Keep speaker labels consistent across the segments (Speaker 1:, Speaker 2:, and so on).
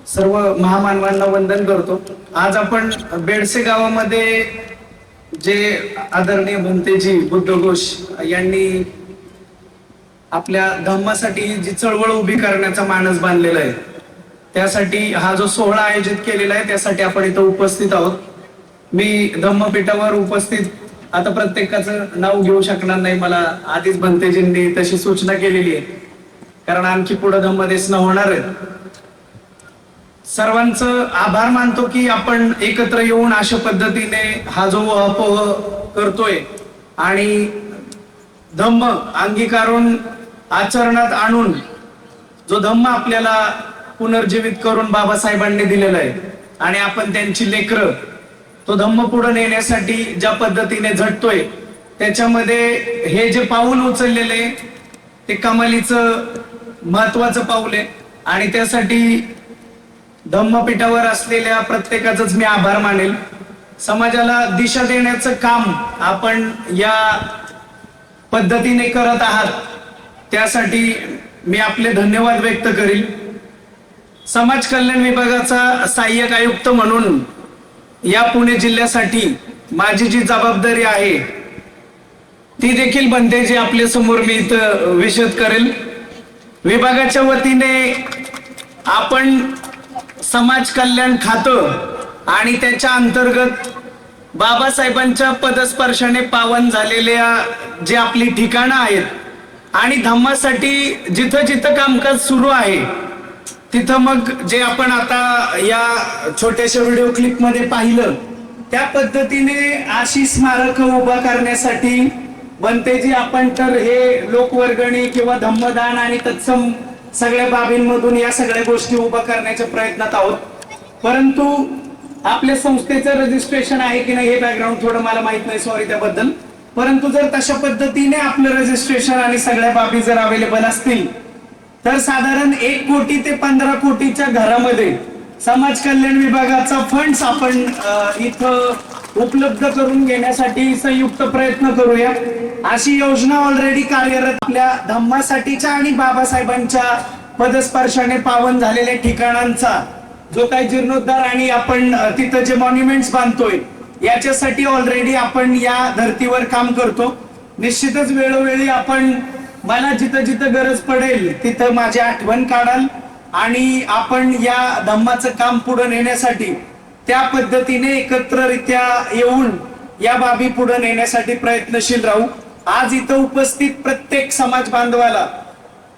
Speaker 1: सर्व महामानवांना वंदन करतो। आज आपण बेडसे गावामध्ये जे आदरणीय भंतेजी बुद्धघोष यांनी आपल्या धम्मासाठी जी चळवळ उभी करण्याचा मानस बांधलेला आहे, त्यासाठी हा जो सोहळा आयोजित केलेला आहे त्यासाठी आपण इथं उपस्थित आहोत। मी धम्मपीठावर उपस्थित आता प्रत्येकाचं नाव घेऊ शकणार नाही, मला आधीच भंतेजींनी तशी सूचना केलेली आहे, कारण आणखी पुढे धम्मदेसना होणार आहे। सर्वांचं आभार मानतो की आपण एकत्र येऊन अशा पद्धतीने हा जो अपोह करतोय आणि धम्म अंगीकारून आचरणात आणून जो धम्म आपल्याला पुनर्जीवित करून बाबासाहेबांनी दिलेला आहे आणि आपण त्यांची लेकरं तो धम्म पुढे नेण्यासाठी ज्या पद्धतीने झटतोय, त्याच्यामध्ये हे जे पाऊल उचललेले ते कमालीचं महत्वाचं पाऊल आहे आणि त्यासाठी धम्मपीठावर असलेल्या प्रत्येकाचंच मी आभार मानेल। समाजाला दिशा देण्याचं काम आपण या पद्धतीने करत आहात, त्यासाठी मी आपले धन्यवाद व्यक्त करील। समाज कल्याण विभागाचा सहाय्यक आयुक्त म्हणून या पुणे जिल्ह्यासाठी माझी जी जबाबदारी आहे ती देखील भंतेजी आपल्या समोर मी इथं विशद करेल। विभागाच्या वतीने आपण समाज कल्याण खातं आणि त्याच्या अंतर्गत बाबासाहेबांच्या पदस्पर्शाने पावन झालेल्या जे आपली ठिकाणं आहेत आणि धम्मासाठी जिथं जिथं कामकाज सुरू आहे तिथं मग जे आपण आता या छोट्याशा व्हिडिओ क्लिप मध्ये पाहिलं त्या पद्धतीने अशी स्मारकं उभा करण्यासाठी भंतेजी आपण तर हे लोकवर्गणी किंवा धम्मदान आणि तत्सम सगळ्या बाबींमधून या सगळ्या गोष्टी उभा करण्याच्या प्रयत्नात आहोत, परंतु आपल्या संस्थेचं रजिस्ट्रेशन आहे की नाही हे बॅकग्राऊंड थोडं मला माहित नाही, सॉरी त्याबद्दल। परंतु जर तशा पद्धतीने आपलं रजिस्ट्रेशन आणि सगळ्या बाबी जर अवेलेबल असतील तर साधारण 1 कोटी ते 15 कोटीच्या घरामध्ये समाज कल्याण विभागाचा फंड्स आपण इथं उपलब्ध करून घेण्यासाठी संयुक्त प्रयत्न करूया। अशी योजना ऑलरेडी कार्यरत आपल्या धम्मासाठीच्या आणि बाबासाहेबांच्या पदस्पर्शाने पावन झालेल्या ठिकाणांचा जो काही जीर्णोद्धार आणि आपण तिथं जे मॉन्युमेंट्स बांधतोय याच्यासाठी ऑलरेडी आपण या धर्तीवर काम करतो। निश्चितच वेळोवेळी आपण मला जिथं जिथं गरज पडेल तिथं माझी आठवण काढाल आणि आपण या धम्माचं काम पुढे नेण्यासाठी त्या पद्धतीने एकत्ररित्या येऊन या बाबी पुढे नेण्यासाठी प्रयत्नशील राहू। आज इथं उपस्थित प्रत्येक समाज बांधवाला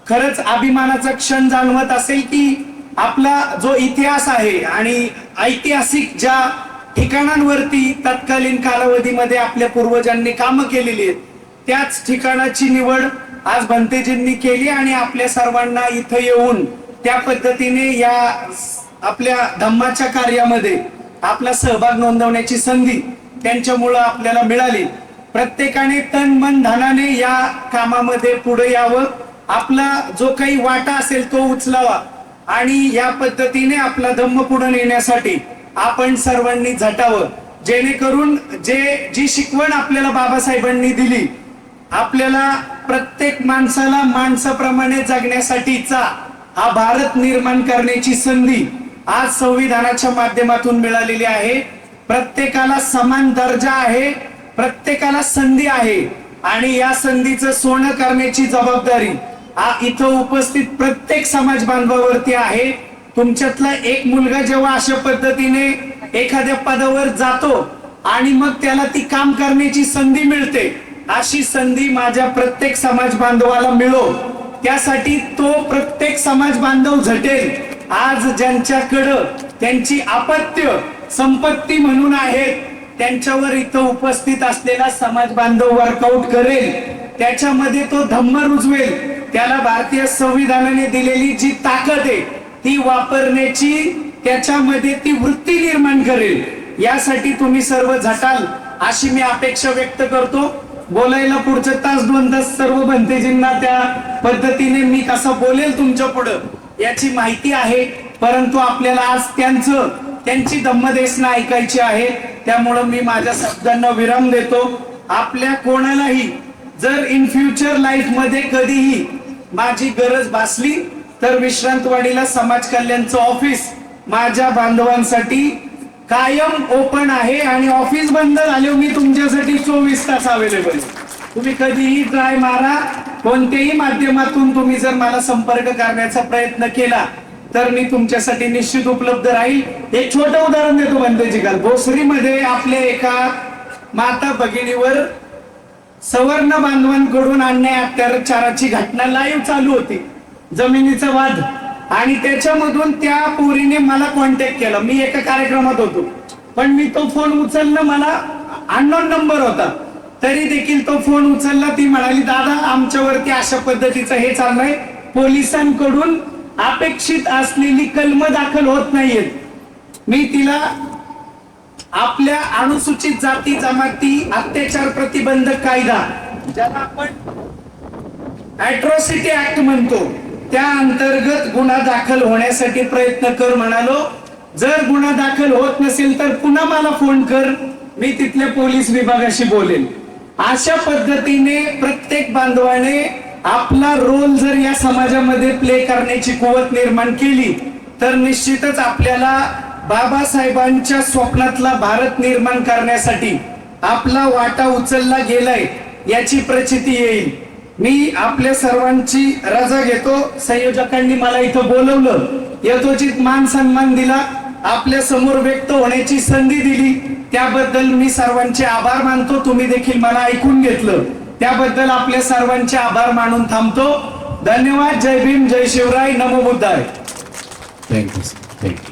Speaker 1: खरंच अभिमानाचा क्षण जाणवत असेल की आपला जो इतिहास आहे आणि ऐतिहासिक ज्या ठिकाणांवरती तत्कालीन कालावधीमध्ये आपल्या पूर्वजांनी कामं केलेली आहेत त्याच ठिकाणाची निवड आज भंतेजींनी केली आणि आपल्या सर्वांना इथं येऊन त्या पद्धतीने या आपल्या धम्माच्या कार्यामध्ये आपला सहभाग नोंदवण्याची संधी त्यांच्यामुळे आपल्याला मिळाली। प्रत्येकाने तन मन धनाने या कामामध्ये पुढे यावं, आपला जो काही वाटा असेल तो उचलावा आणि या पद्धतीने आपला धम्म पुढे नेण्यासाठी आपण सर्वांनी झटावं, जेणेकरून जी शिकवण आपल्याला बाबासाहेबांनी दिली, आपल्याला प्रत्येक माणसाला माणसाप्रमाणे जगण्यासाठीचा हा भारत निर्माण करण्याची संधी आज संविधानाच्या माध्यमातून मिळालेली आहे। प्रत्येकाला समान दर्जा आहे, प्रत्येकाला संधी आहे आणि या संधीचं सोनं करण्याची जबाबदारी इथं उपस्थित प्रत्येक समाज बांधवावरती आहे। तुमच्यातला एक मुलगा जेव्हा अशा पद्धतीने एखाद्या पदावर जातो आणि मग त्याला ती काम करण्याची संधी मिळते, अशी संधी माझ्या प्रत्येक समाज बांधवाला मिळो, त्यासाठी तो प्रत्येक समाज बांधव झटेल। आज ज्यांच्याकडं त्यांची अपत्य संपत्ती म्हणून आहेत त्यांच्यावर इथं उपस्थित असलेला समाज बांधव वर्कआउट करेल, त्याच्यामध्ये तो धम्म रुजवेल, त्याला भारतीय संविधानाने दिलेली जी ताकद आहे ती वापरण्याची त्याच्यामध्ये ती वृत्ती निर्माण करेल। यासाठी तुम्ही सर्व झटाल अशी मी अपेक्षा व्यक्त करतो। बोलायला पुढचे तास 2 तास सर्व भंतेजींना त्या पद्धतीने मी कसं बोलेल तुमच्या पुढं याची माहिती आहे, परंतु आपल्याला आज त्यांची धम्मदेसना ऐकायची आहे, त्यामुळं मी माझ्या शब्दांना विराम देतो। आपल्या कोणालाही जर इन फ्युचर लाईफ मध्ये कधीही माझी गरज भासली तर विश्रांतवाडीला समाज कल्याणचं ऑफिस माझ्या बांधवांसाठी कायम ओपन आहे आणि ऑफिस बंद झाले मी तुमच्यासाठी 24 तास अवेलेबल. तुम्ही कधीही ट्राय मारा, कोणत्याही माध्यमातून तुम्ही जर मला संपर्क करण्याचा प्रयत्न केला तर मी तुमच्यासाठी निश्चित उपलब्ध राहील. एक छोटं उदाहरण देतो बनतेजी काल भोसरीमध्ये आपल्या एका माता भगिनीवर सवर्ण बांधवांकडून अन्याय अत्याचाराची घटना लाईव्ह चालू होती, जमिनीचा वाद, आणि त्याच्यामधून त्या पोरीने मला कॉन्टॅक्ट केला. मी एका कार्यक्रमात होतो पण मी तो फोन उचलला, मला अननोन नंबर होता तरी देखील तो फोन उचलला. ती म्हणाली दादा आमच्यावरती अशा पद्धतीचं हे चाललंय, पोलिसांकडून अपेक्षित असलेली कलम दाखल होत नाहीयेत. मी तिला आपल्या अनुसूचित जाती जमाती अत्याचार प्रतिबंधक कायदा ज्याला आपण अॅट्रॉसिटी ऍक्ट म्हणतो त्या अंतर्गत गुन्हा दाखल होण्यासाठी प्रयत्न कर म्हणालो. जर गुन्हा दाखल होत नसेल तर पुन्हा मला फोन कर, मी तिथल्या पोलीस विभागाशी बोलेल. अशा पद्धतीने प्रत्येक बांधवाने आपला रोल जर या समाजामध्ये प्ले करण्याची कुवत निर्माण केली तर निश्चितच आपल्याला बाबासाहेबांच्या स्वप्नातला भारत निर्माण करण्यासाठी आपला वाटा उचलला गेलाय याची प्रचिती येईल. मी आपल्या सर्वांची रजा घेतो. संयोजकांनी मला इथं बोलवलं, यथोचित मान सन्मान दिला, आपल्या समोर व्यक्त होण्याची संधी दिली, त्याबद्दल मी सर्वांचे आभार मानतो. तुम्ही देखील मला ऐकून घेतलं त्याबद्दल आपल्या सर्वांचे आभार मानून थांबतो. धन्यवाद. जय भीम, जय शिवराय, नमो बुद्धाय.
Speaker 2: थँक्यू.